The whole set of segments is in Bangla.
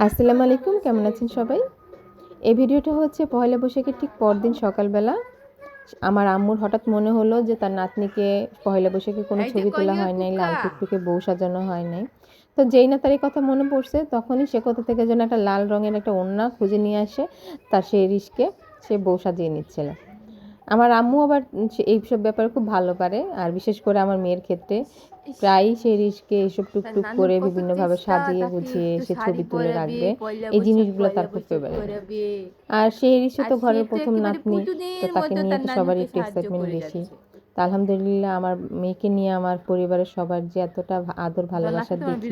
আসসালামু আলাইকুম, কেমন আছেন সবাই? এই ভিডিওটা হচ্ছে পহেলা বৈশাখের ঠিক পরদিন সকালবেলা আমার আম্মুর হঠাৎ মনে হলো যে তার নাতনিকে পহেলা বৈশাখে কোনো ছবি তোলা হয় নাই, লাল টুকটুকে বউ সাজানো হয় নাই। তো যেই না তার এই কথা মনে পড়ছে তখনই সে কোথা থেকে যেন একটা লাল রঙের একটা ওড়না খুঁজে নিয়ে আসে, তার সেই রিশকে সে বউ সাজিয়ে নিচ্ছিল। আমার আম্মু আবার এইসব ব্যাপারে খুব ভালো পারে, আর বিশেষ করে আমার মেয়ের ক্ষেত্রে প্রায়ই সে রিস্কে এইসব টুকটুক করে বিভিন্নভাবে সাজিয়ে গুছিয়ে সে ছবি তুলে রাখবে। এই জিনিসগুলো তার খুব ফেভারিট। আর সেই রিসে তো ঘরের প্রথম নাতনি, তো তাকে নিয়ে তো সবারই একটু এক্সাইটমেন্ট বেশি। তা আলহামদুলিল্লাহ আমার মেয়েকে নিয়ে আমার পরিবারের সবার যে এতটা আদর ভালোবাসা দেখি,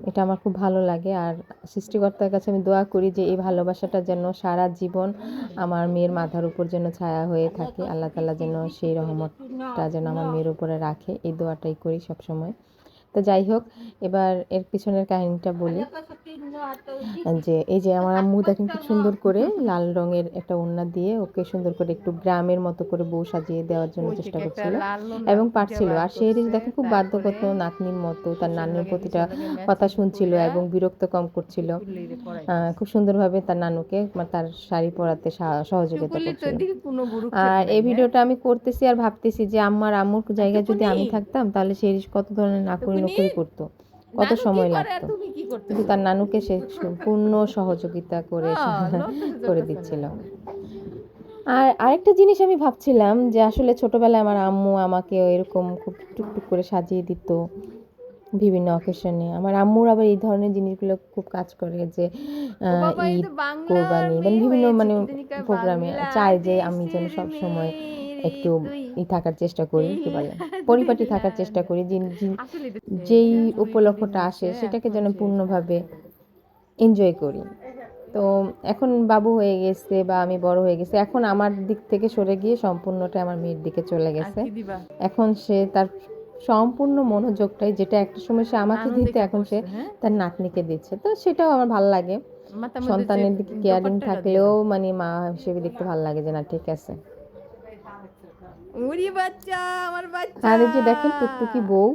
এটা আমার খুব ভালো লাগে। আর সৃষ্টিকর্তার কাছে আমি দোয়া করি যে এই ভালোবাসাটা যেন সারা জীবন আমার মেয়ের মাথার উপর যেন ছায়া হয়ে থাকে, আল্লাহ তাআলা যেন সেই রহমতটা যেন আমার মেয়ের উপরে রাখে, এই দোয়াটাই করি সবসময়। তো যাই হোক, এবার এর পিছনের কাহিনীটা বলি। যে এই যে আমার আম্মু দেখেন খুব সুন্দর করে লাল রঙের একটা ওড়না দিয়ে ওকে সুন্দর করে একটু গ্রামের মতো করে বউ সাজিয়ে দেওয়ার জন্য চেষ্টা করছিল এবং পারছিল। আর সেই দেখেন খুব বাধ্যগত নাতনির মতো তার নানুর প্রতিটা কথা শুনছিল এবং বিরক্ত কম করছিল। খুব সুন্দরভাবে তার নানুকে তার শাড়ি পরাতে সহযোগিতা করছিল। আর এই ভিডিওটা আমি করতেছি আর ভাবতেছি যে আম্মুর জায়গায় যদি আমি থাকতাম তাহলে সেই কত ধরনের নাকুরি নকুরি করতো, কত সময় লাগতো, কিন্তু তার নানুকে সে পূর্ণ সহযোগিতা করে দিচ্ছিল। আর আরেকটা জিনিস আমি ভাবছিলাম যে আসলে ছোটবেলায় আমার আম্মু আমাকে এরকম খুব টুকটুক করে সাজিয়ে দিত বিভিন্ন অকেশনে। আমার আম্মুর আবার এই ধরনের জিনিসগুলো খুব কাজ করে যে ঈদ, কোরবানি বিভিন্ন প্রোগ্রামে চায় যে আমি যেন সবসময় একটু থাকার চেষ্টা করি, কি বলে পরিপাটি থাকার চেষ্টা করি, যেই উপলক্ষটা আসে সেটাকে যেন পূর্ণভাবে এনজয় করি। তো এখন বাবু হয়ে গেছে বা আমি বড় হয়ে গেছে, এখন আমার দিক থেকে সরে গিয়ে সম্পূর্ণটা আমার মেয়ের দিকে চলে গেছে। এখন সে তার সম্পূর্ণ মনোযোগটাই, যেটা একটা সময় সে আমাকে দিত, এখন সে তার নাতনিকে দিচ্ছে। তো সেটাও আমার ভালো লাগে। সন্তানের দিকে কেয়ারিং থাকলেও মা হিসেবে দেখতে ভালো লাগে যে না ঠিক আছে। আর এই যে দেখেন টুকটুকি বউ,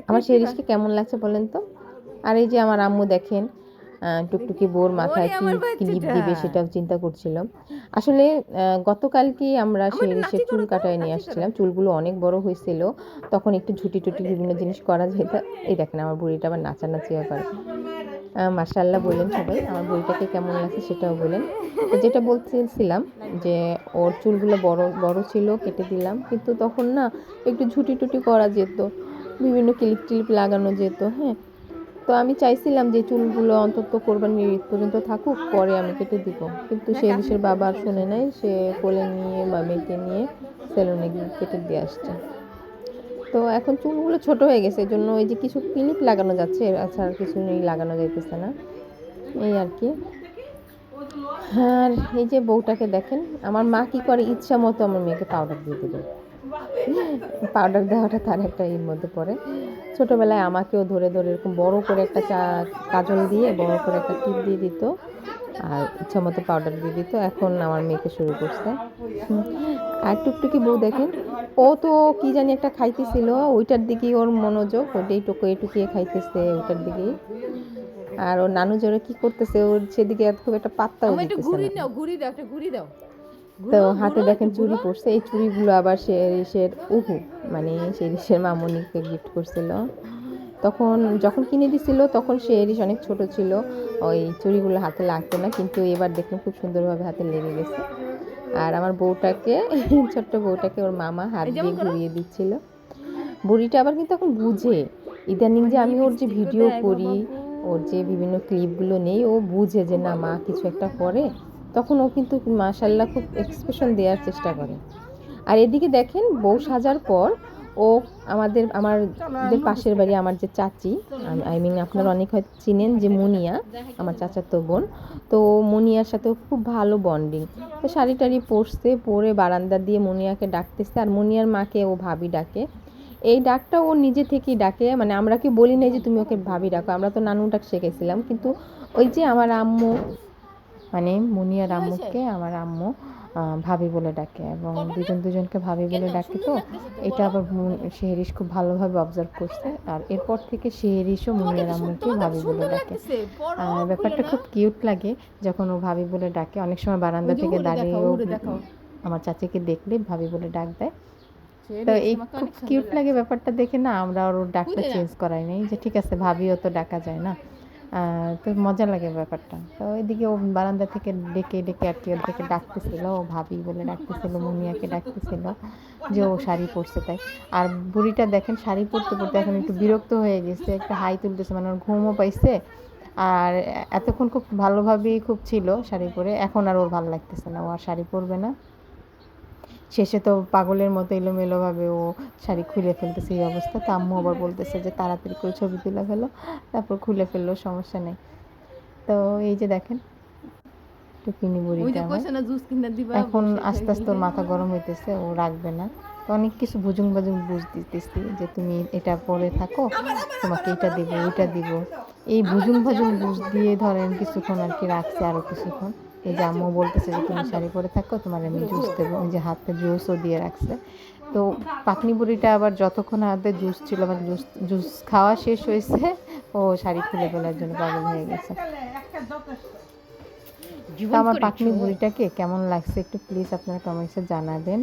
আমার সেই রিস্কে কেমন লাগছে বলেন তো। আর এই যে আমার আম্মু দেখেন টুকটুকি বউর মাথায় কি ক্লিপ দিবে সেটাও চিন্তা করছিল। আসলে গতকালকে আমরা সেই রিসে চুল কাটায় নিয়ে আসছিলাম, চুলগুলো অনেক বড় হয়েছিল, তখন একটু ঝুটি টুটি বিভিন্ন জিনিস করা যেত। এই দেখেন আমার বুড়িটা আবার নাচানাচিও করে। মাশাআল্লাহ বলেন সবাই, আমার বুড়িটাকে কেমন লাগছে সেটাও বলেন। তো যেটা বলতেছিলাম যে ওর চুলগুলো বড় বড় ছিল, কেটে দিলাম, কিন্তু তখন না একটু ঝুটি টুটি করা যেত, বিভিন্ন ক্লিপ টিলিপ লাগানো যেত। হ্যাঁ, তো আমি চাইছিলাম যে চুলগুলো অন্তত কোরবানির ঈদ পর্যন্ত থাকুক, পরে আমি কেটে দিব, কিন্তু সে দেশের বাবা আর শুনে নাই, সে কোলে নিয়ে বা মেয়েকে নিয়ে সেলুনে গিয়ে কেটে দিয়ে আসছে। তো এখন চুলগুলো ছোট হয়ে গেছে, এই জন্য ওই যে কিছু ক্লিপ লাগানো যাচ্ছে, আর কিছু নেই, লাগানো যাইতেছে না, এই আর কি। আর এই যে বউটাকে দেখেন, আমার মা কি করে ইচ্ছা মতো আমার মেয়েকে পাউডার দিয়ে দেবে। পাউডার দেওয়াটা তার একটা এর মধ্যে পড়ে। ছোটোবেলায় আমাকেও ধরে ধরে এরকম বড় করে একটা কাজল দিয়ে বড় করে একটা টিপ দিয়ে দিত, আর ইচ্ছা মতো পাউডার দিয়ে দিত। এখন আমার মেয়েকে শুরু করছে। আর টুকটুকি বউ দেখেন, ও তো কি জানি একটা খাইতেছিল, ওইটার দিকেই ওর মনোযোগ, ওটাই টুকিয়ে খাইতেছে ওইটার দিকেই। আর ওর নানু জোরে কি করতেছে, ওর সেদিকে খুব একটা পাত্তাও দিতেছে না। তো হাতে দেখেন চুড়ি পরছে, এই চুড়িগুলো আবার সে রিসের সেই রিসের মামুনিকে গিফট করছিল। তখন যখন কিনে দিছিল তখন সে রিস অনেক ছোট ছিল, ওই চুড়িগুলো হাতে লাগতো না, কিন্তু এবার দেখুন খুব সুন্দরভাবে হাতে লেগে গেছে। আর আমার বউটাকে ছোট্ট বউটাকে ওর মামা হাত দিয়ে ঘুরিয়ে দিচ্ছিল। বুড়িটা আবার কিন্তু এখন বুঝে, ইদানিং যে আমি ওর যে ভিডিও করি, ওর যে বিভিন্ন ক্লিপগুলো নেই, ও বুঝে যে না মা কিছু একটা করে, তখন ও কিন্তু মাশাআল্লাহ খুব এক্সপ্রেশন দেওয়ার চেষ্টা করে। আর এদিকে দেখেন বউ সাজার পর ও আমাদের পাশের বাড়ি আমার যে চাচি, আপনারা অনেক হয়তো চিনেন যে মুনিয়া, আমার চাচাতো বোন, তো মুনিয়ার সাথে খুব ভালো বন্ডিং। তো শাড়ি টাড়ি পরে বারান্দা দিয়ে মুনিয়াকে ডাকতেছে, আর মুনিয়ার মাকে ও ভাবি ডাকে। এই ডাকটা ও নিজে থেকেই ডাকে, আমরা কি বলি নাই যে তুমি ওকে ভাবি ডাকো, আমরা তো নানু ডাক শিখেছিলাম, কিন্তু ওই যে আমার আম্মু মুনিয়ার আম্মুকে আমার আম্মু ভাবি বলে ডাকে এবং দুজন দুজনকে ভাবি বলে ডাকে। তো এটা আবার শেহরিশ খুব ভালোভাবে অবজার্ভ করছে, আর এরপর থেকে শেহরিশও মুনিয়ার আম্মুকে ভাবি বলে ডাকে। ব্যাপারটা খুব কিউট লাগে যখন ও ভাবি বলে ডাকে। অনেক সময় বারান্দা থেকে দাঁড়িয়েও আমার চাচিকে দেখলে ভাবি বলে ডাক দেয়। তো এই খুব কিউট লাগে ব্যাপারটা দেখে না। আমরা ওর ডাকটা চেঞ্জ করাই নাই, যে ঠিক আছে ভাবিও তো ডাকা যায় না। তো মজা লাগে ব্যাপারটা। তো এদিকে ও বারান্দা থেকে ডেকে ডেকে আর কি ওদেরকে ডাকতেছিল, ও ভাবি বলে ডাকতেছিল, মুনিয়াকে ডাকতেছিল যে ও শাড়ি পরছে তাই। আর বুড়িটা দেখেন শাড়ি পরতে পরতে এখন একটু বিরক্ত হয়ে গেছে, একটা হাই তুলতেছে, মানে ওর ঘুমও পাইছে। আর এতক্ষণ খুব ভালোভাবেই খুব ছিল শাড়ি পরে, এখন আর ওর ভালো লাগতেছে না, ও আর শাড়ি পরবে না। শেষে তো পাগলের মতো এলোমেলোভাবে ও শাড়ি খুলে ফেলতেছে, এই অবস্থা। তো আম্মু আবার বলতেছে যে তাড়াতাড়ি করে ছবি তুলে ফেলো, তারপর খুলে ফেললো, সমস্যা নেই। তো এই যে দেখেন টুকিনি বুড়িটা আমার এখন আস্তে আস্তে ওর মাথা গরম হইতেছে, ও রাখবে না। তো অনেক কিছু ভুজুং বাজুং বুঝ দিতেছি যে তুমি এটা পরে থাকো, তোমাকে এটা দিব ওইটা দিব। এই ভুজুং ভাজুং বুঝ দিয়ে ধরেন কিছুক্ষণ আর কি রাখছে, আরও কিছুক্ষণ। এই যে আম্মু বলতেছে যে তুমি শাড়ি পরে থাকো, তোমার আমি জুস দেবো। ওই যে হাতে জুসও দিয়ে রাখছে। তো পাকনি বুড়িটা আবার যতক্ষণ হাতে জুস ছিল, মানে জুস খাওয়া শেষ হয়েছে, ও শাড়ি খুলে ফেলার জন্য পাগল হয়ে গেছে। তো আমার পাকনি বুড়িটাকে কেমন লাগছে একটু প্লিজ আপনারা কমেন্টসে জানাবেন।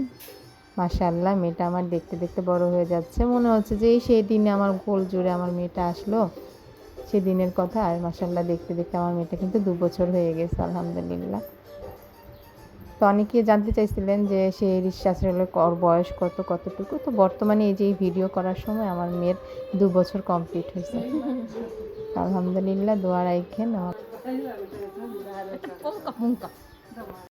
মাশাআল্লাহ, মেয়েটা আমার দেখতে দেখতে বড় হয়ে যাচ্ছে। মনে হচ্ছে যে সেই দিনে আমার গোল জুড়ে আমার মেয়েটা আসলো, সেদিনের কথা। আর মাশাআল্লাহ দেখতে দেখতে আমার মেয়েটা কিন্তু 2 বছর হয়ে গেছে, আলহামদুলিল্লাহ। তো অনেকে জানতে চাইছিলেন যে শেহরিশ আসলে ওর বয়স কতটুকু। তো বর্তমানে এই যে এই ভিডিও করার সময় আমার মেয়ের 2 বছর কমপ্লিট হয়েছে, আলহামদুলিল্লাহ। দোয়া রাখেন।